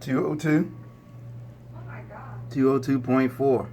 202. Oh my God. 202.4.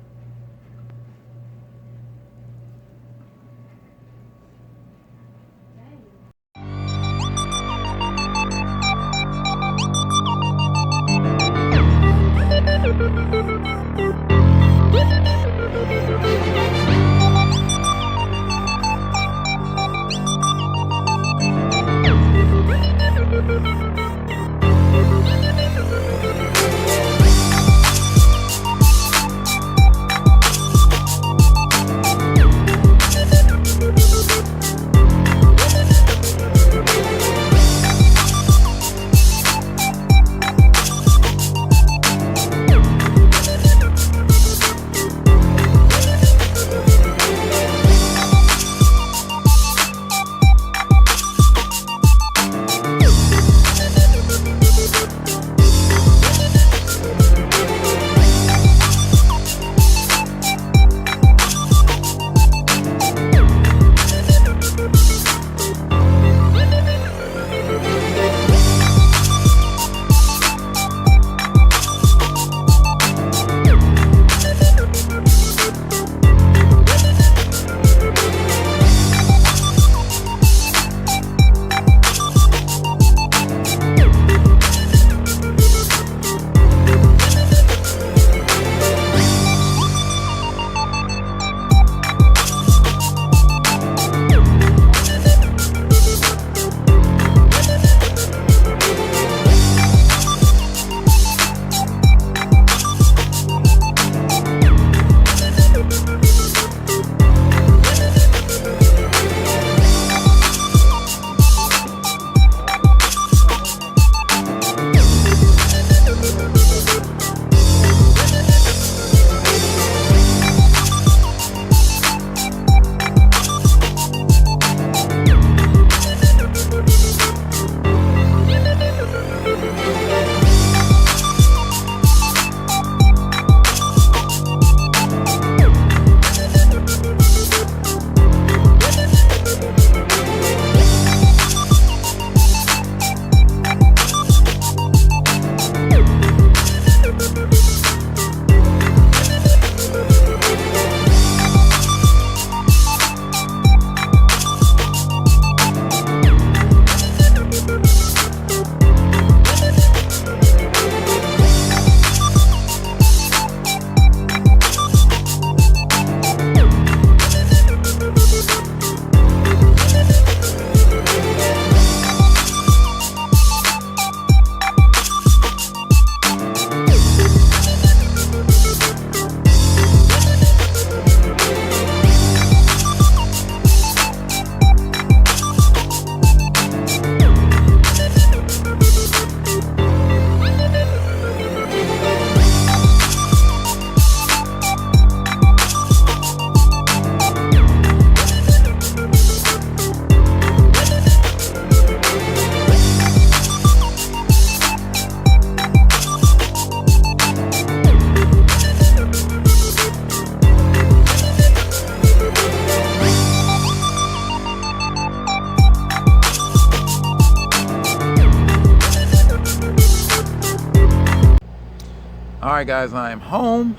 Alright guys, I am home.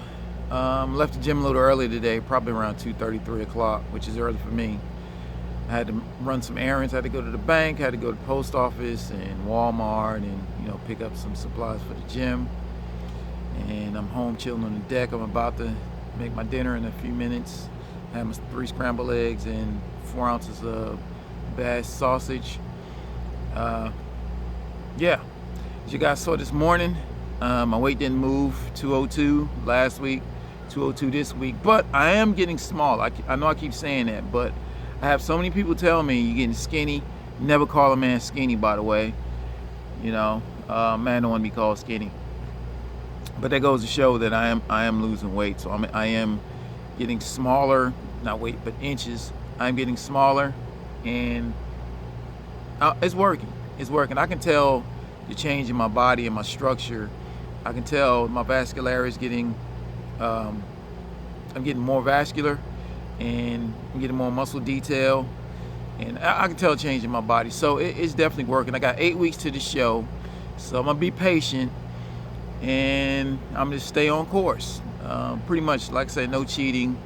Left the gym a little early today, probably around 2:30, 3 o'clock, which is early for me. I had to run some errands, I had to go to the bank, had to go to the post office and Walmart and pick up some supplies for the gym. And I'm home chilling on the deck. I'm about to make my dinner in a few minutes. I have my 3 scrambled eggs and 4 ounces of Bass sausage. Yeah, as you guys saw this morning, my weight didn't move. 202 last week, 202 this week, but I am getting small. I know I keep saying that, but I have so many people tell me you're getting skinny. Never call a man skinny, by the way. Man don't want to be called skinny. But that goes to show that I am losing weight. So I am getting smaller, not weight, but inches. I'm getting smaller, and it's working. It's working. I can tell the change in my body and my structure. I can tell my vascularity is getting, I'm getting more vascular, and I'm getting more muscle detail, and I can tell a change in my body. So it's definitely working. I got 8 weeks to the show, so I'm gonna be patient. and I'm just stay on course. Pretty much, like I said, no cheating,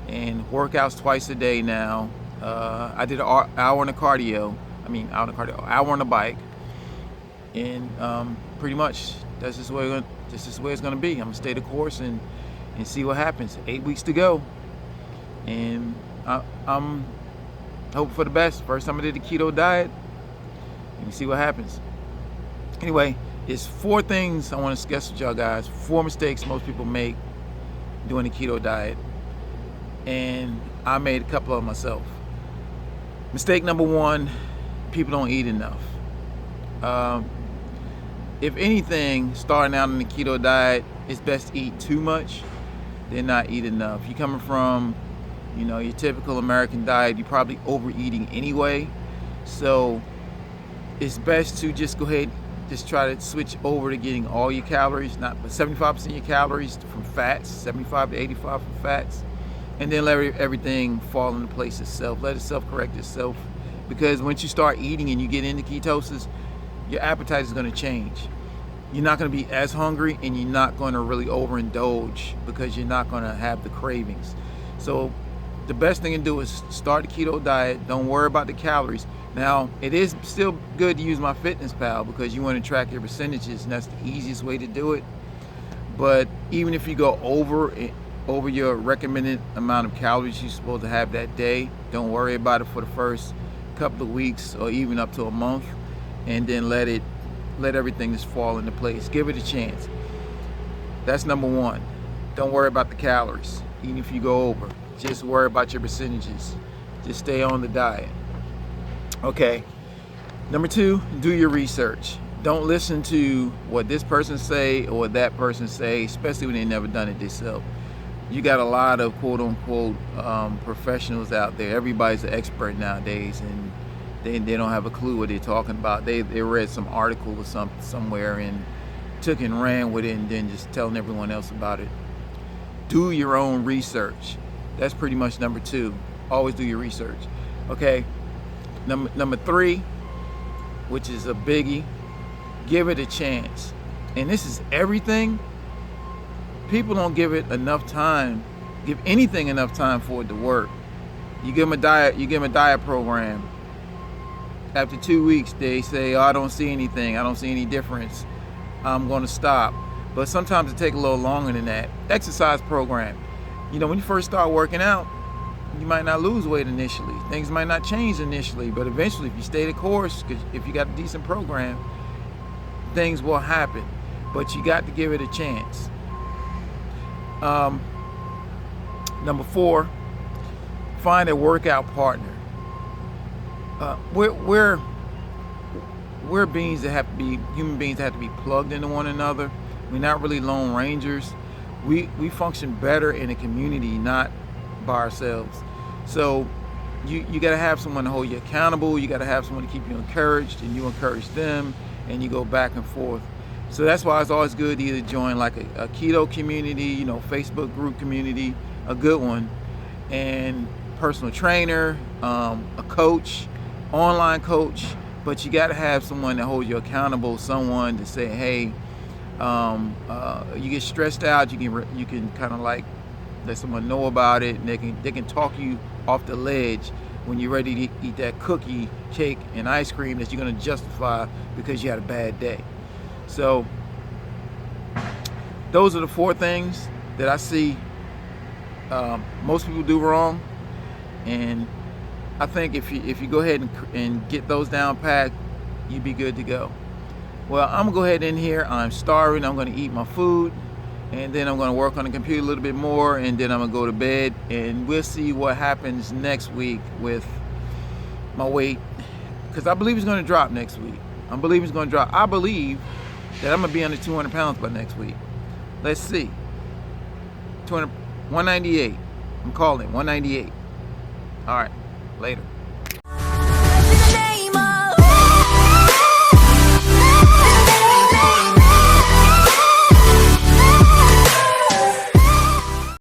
and workouts twice a day now. I did an hour on the cardio. Hour on the bike, and pretty much this is where it's gonna be. I'm gonna stay the course and see what happens. 8 weeks to go, and I'm hoping for the best. First time I did the keto diet, and see what happens. Anyway, it's 4 things I want to discuss with y'all guys. 4 mistakes most people make doing the keto diet, and I made a couple of them myself. Mistake number 1: people don't eat enough. If anything, starting out on the keto diet, it's best to eat too much than not eat enough. You're coming from, your typical American diet, you're probably overeating anyway. So it's best to just go ahead, just try to switch over to getting all your calories, not but 75% of your calories from fats, 75 to 85 from fats, and then let everything fall into place itself. Let it self-correct itself, because once you start eating and you get into ketosis, your appetite is going to change. You're not going to be as hungry, and you're not going to really overindulge because you're not going to have the cravings. So the best thing to do is start the keto diet. Don't worry about the calories. Now, it is still good to use MyFitnessPal because you want to track your percentages, and that's the easiest way to do it. But even if you go over your recommended amount of calories you're supposed to have that day, don't worry about it for the first couple of weeks or even up to a month, and then let everything just fall into place. Give it a chance. That's number 1. Don't worry about the calories, even if you go over. Just worry about your percentages. Just stay on the diet. Okay. Number 2, do your research. Don't listen to what this person say or what that person say, especially when they never done it themselves. You got a lot of quote unquote professionals out there. Everybody's an expert nowadays, and they don't have a clue what they're talking about. They read some article or somewhere and took and ran with it, and then just telling everyone else about it. Do your own research. That's pretty much number 2. Always do your research. Okay. Number 3, which is a biggie, give it a chance. And this is everything. People don't give it enough time, give anything enough time for it to work. You give them a diet program. After 2 weeks, they say, "Oh, I don't see anything. I don't see any difference. I'm going to stop." But sometimes it takes a little longer than that. Exercise program. When you first start working out, you might not lose weight initially. Things might not change initially, but eventually, if you stay the course, if you got a decent program, things will happen. But you got to give it a chance. Number 4, find a workout partner. We're human beings that have to be plugged into one another. We're not really lone rangers. We function better in a community, not by ourselves. So you got to have someone to hold you accountable. You got to have someone to keep you encouraged, and you encourage them, and you go back and forth. So that's why it's always good to either join like a keto community, Facebook group community, a good one, and personal trainer, a coach, online coach. But you got to have someone that holds you accountable, someone to say, hey, you get stressed out, you can kind of like let someone know about it, and they can talk you off the ledge when you're ready to eat that cookie, cake, and ice cream that you're going to justify because you had a bad day. So those are the 4 things that I see most people do wrong, and I think if you go ahead and get those down packed, you'd be good to go. Well, I'm gonna go ahead in here. I'm starving. I'm gonna eat my food, and then I'm gonna work on the computer a little bit more, and then I'm gonna go to bed, and we'll see what happens next week with my weight, because I believe it's gonna drop next week. I believe it's gonna drop. I believe that I'm gonna be under 200 pounds by next week. Let's see. 198. I'm calling 198. All right, later.